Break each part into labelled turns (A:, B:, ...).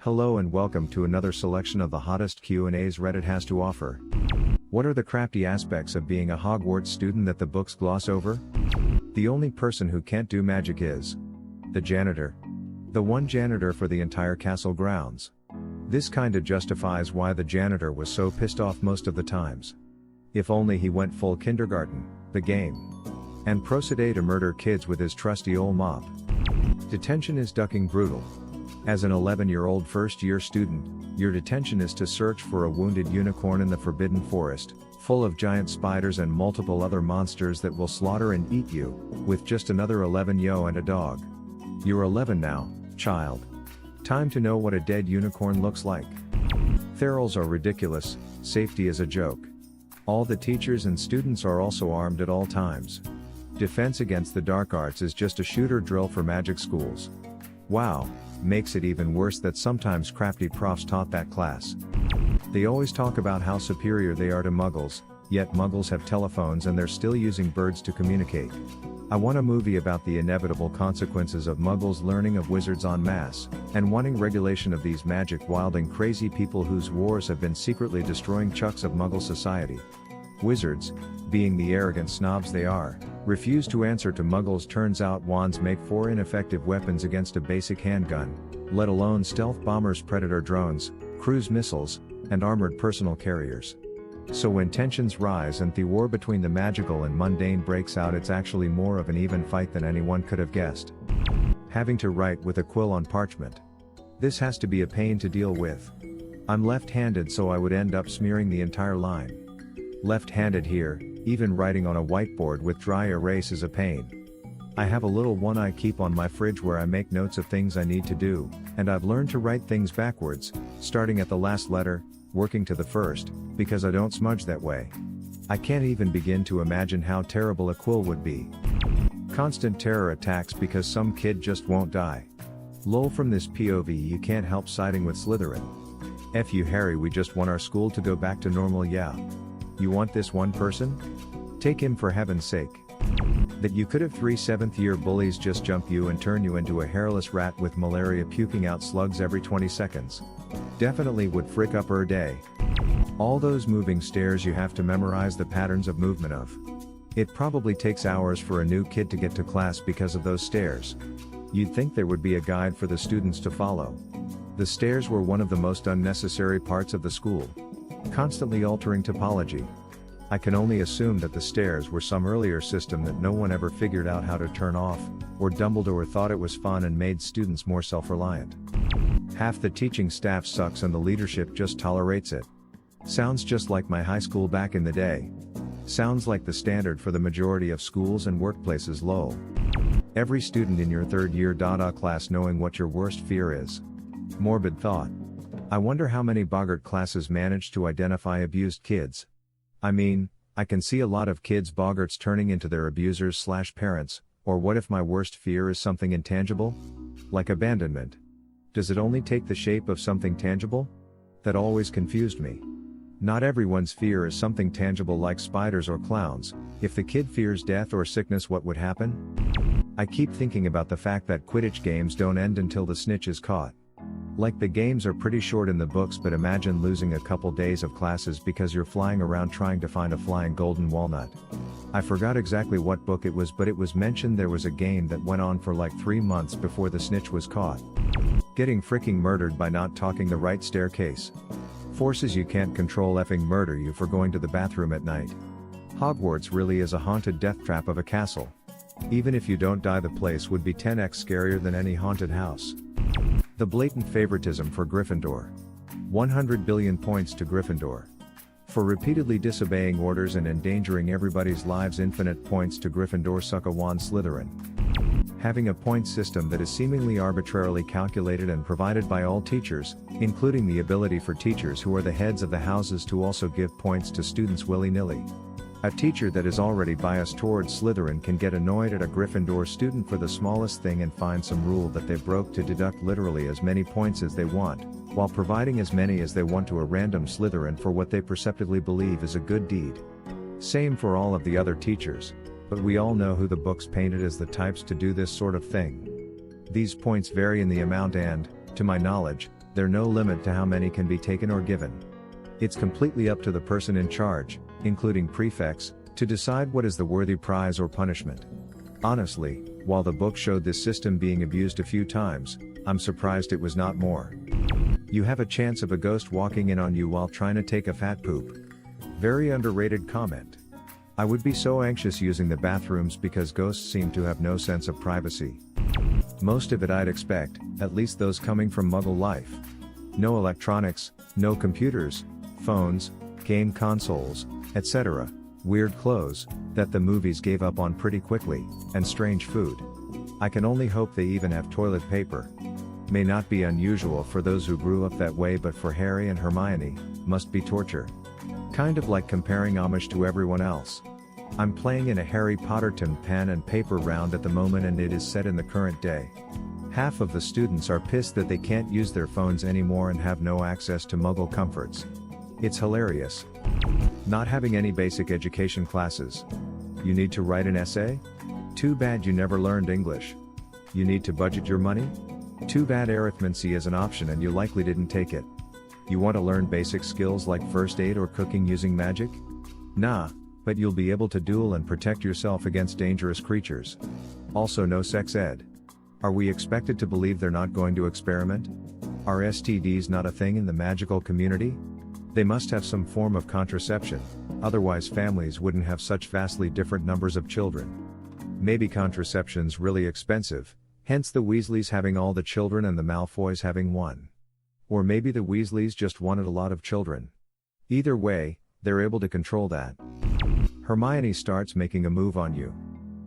A: Hello and welcome to another selection of the hottest Q&As Reddit has to offer. What are the crafty aspects of being a Hogwarts student that the books gloss over? The only person who can't do magic is the janitor. The one janitor for the entire castle grounds. This kinda justifies why the janitor was so pissed off most of the times. If only he went full kindergarten, the game. And proceeded to murder kids with his trusty old mop. Detention is ducking brutal. As an 11-year-old first-year student, your detention is to search for a wounded unicorn in the Forbidden Forest, full of giant spiders and multiple other monsters that will slaughter and eat you, with just another 11 yo and a dog. You're 11 now, child. Time to know what a dead unicorn looks like. Ferals are ridiculous, safety is a joke. All the teachers and students are also armed at all times. Defense against the dark arts is just a shooter drill for magic schools. Wow, makes it even worse that sometimes crafty profs taught that class. They always talk about how superior they are to muggles, yet muggles have telephones and they're still using birds to communicate. I want a movie about the inevitable consequences of muggles learning of wizards en masse, and wanting regulation of these magic wilding crazy people whose wars have been secretly destroying chunks of muggle society. Wizards, being the arrogant snobs they are, refuse to answer to muggles. Turns out wands make 4 ineffective weapons against a basic handgun, let alone stealth bombers, predator drones, cruise missiles, and armored personal carriers. So when tensions rise and the war between the magical and mundane breaks out, it's actually more of an even fight than anyone could have guessed. Having to write with a quill on parchment. This has to be a pain to deal with. I'm left-handed, so I would end up smearing the entire line. Left-handed here, even writing on a whiteboard with dry erase is a pain. I have a little one I keep on my fridge where I make notes of things I need to do, and I've learned to write things backwards, starting at the last letter, working to the first, because I don't smudge that way. I can't even begin to imagine how terrible a quill would be. Constant terror attacks because some kid just won't die. Lol, from this POV you can't help siding with Slytherin. F you Harry, we just want our school to go back to normal. Yeah. You want this one person? Take him for heaven's sake. That you could have 3 7th-year bullies just jump you and turn you into a hairless rat with malaria puking out slugs every 20 seconds. Definitely would frick up her day. All those moving stairs you have to memorize the patterns of movement of. It probably takes hours for a new kid to get to class because of those stairs. You'd think there would be a guide for the students to follow. The stairs were one of the most unnecessary parts of the school. Constantly altering topology. I can only assume that the stairs were some earlier system that no one ever figured out how to turn off, or Dumbledore thought it was fun and made students more self-reliant. Half the teaching staff sucks and the leadership just tolerates it. Sounds just like my high school back in the day. Sounds like the standard for the majority of schools and workplaces. Lol. Every student in your 3rd year Dada class knowing what your worst fear is. Morbid thought. I wonder how many boggart classes manage to identify abused kids. I mean, I can see a lot of kids boggarts turning into their abusers/parents, or what if my worst fear is something intangible? Like abandonment. Does it only take the shape of something tangible? That always confused me. Not everyone's fear is something tangible like spiders or clowns. If the kid fears death or sickness, what would happen? I keep thinking about the fact that Quidditch games don't end until the snitch is caught. Like, the games are pretty short in the books, but imagine losing a couple days of classes because you're flying around trying to find a flying golden walnut. I forgot exactly what book it was, but it was mentioned there was a game that went on for like 3 months before the snitch was caught. Getting freaking murdered by not talking the right staircase. Forces you can't control effing murder you for going to the bathroom at night. Hogwarts really is a haunted death trap of a castle. Even if you don't die, the place would be 10x scarier than any haunted house. The blatant favoritism for Gryffindor. 100 billion points to Gryffindor. For repeatedly disobeying orders and endangering everybody's lives. Infinite points to Gryffindor. Suck a wand, Slytherin. Having a point system that is seemingly arbitrarily calculated and provided by all teachers, including the ability for teachers who are the heads of the houses to also give points to students willy-nilly. A teacher that is already biased towards Slytherin can get annoyed at a Gryffindor student for the smallest thing and find some rule that they broke to deduct literally as many points as they want, while providing as many as they want to a random Slytherin for what they perceptively believe is a good deed. Same for all of the other teachers, but we all know who the books painted as the types to do this sort of thing. These points vary in the amount and, to my knowledge, There's no limit to how many can be taken or given. It's completely up to the person in charge, including prefects, to decide what is the worthy prize or punishment. Honestly, while the book showed this system being abused a few times, I'm surprised it was not more. You have a chance of a ghost walking in on you while trying to take a fat poop. Very underrated comment. I would be so anxious using the bathrooms because ghosts seem to have no sense of privacy. Most of it I'd expect, at least those coming from Muggle life. No electronics, no computers, phones, game consoles, etc. Weird clothes, that the movies gave up on pretty quickly, and strange food. I can only hope they even have toilet paper. May not be unusual for those who grew up that way, but for Harry and Hermione, must be torture. Kind of like comparing Amish to everyone else. I'm playing in a Harry Potterton pen and paper round at the moment, and it is set in the current day. Half of the students are pissed that they can't use their phones anymore and have no access to Muggle comforts. It's hilarious. Not having any basic education classes. You need to write an essay? Too bad you never learned English. You need to budget your money? Too bad arithmancy is an option and you likely didn't take it. You want to learn basic skills like first aid or cooking using magic? Nah, but you'll be able to duel and protect yourself against dangerous creatures. Also no sex ed. Are we expected to believe they're not going to experiment? Are STDs not a thing in the magical community? They must have some form of contraception, otherwise families wouldn't have such vastly different numbers of children. Maybe contraception's really expensive, hence the Weasleys having all the children and the Malfoys having one. Or maybe the Weasleys just wanted a lot of children. Either way, they're able to control that. Hermione starts making a move on you.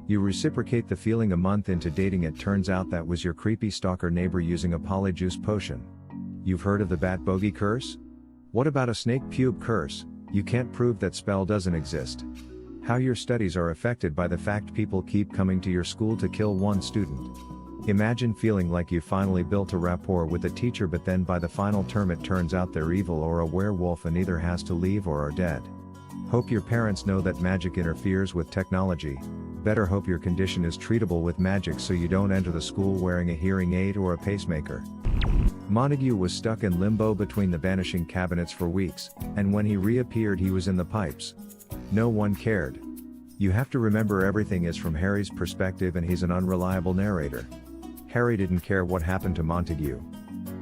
A: You reciprocate the feeling. A month into dating, it turns out that was your creepy stalker neighbor using a polyjuice potion. You've heard of the bat bogey curse? What about a snake pube curse? You can't prove that spell doesn't exist. How your studies are affected by the fact people keep coming to your school to kill one student. Imagine feeling like you finally built a rapport with a teacher, but then by the final term it turns out they're evil or a werewolf and either has to leave or are dead. Hope your parents know that magic interferes with technology. Better hope your condition is treatable with magic so you don't enter the school wearing a hearing aid or a pacemaker. Montague was stuck in limbo between the banishing cabinets for weeks, and when he reappeared he was in the pipes. No one cared. You have to remember everything is from Harry's perspective and he's an unreliable narrator. Harry didn't care what happened to Montague.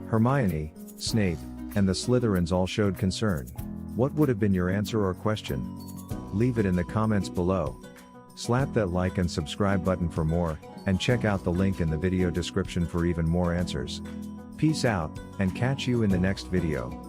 A: Hermione, Snape, and the Slytherins all showed concern. What would have been your answer or question? Leave it in the comments below. Slap that like and subscribe button for more, and check out the link in the video description for even more answers. Peace out, and catch you in the next video.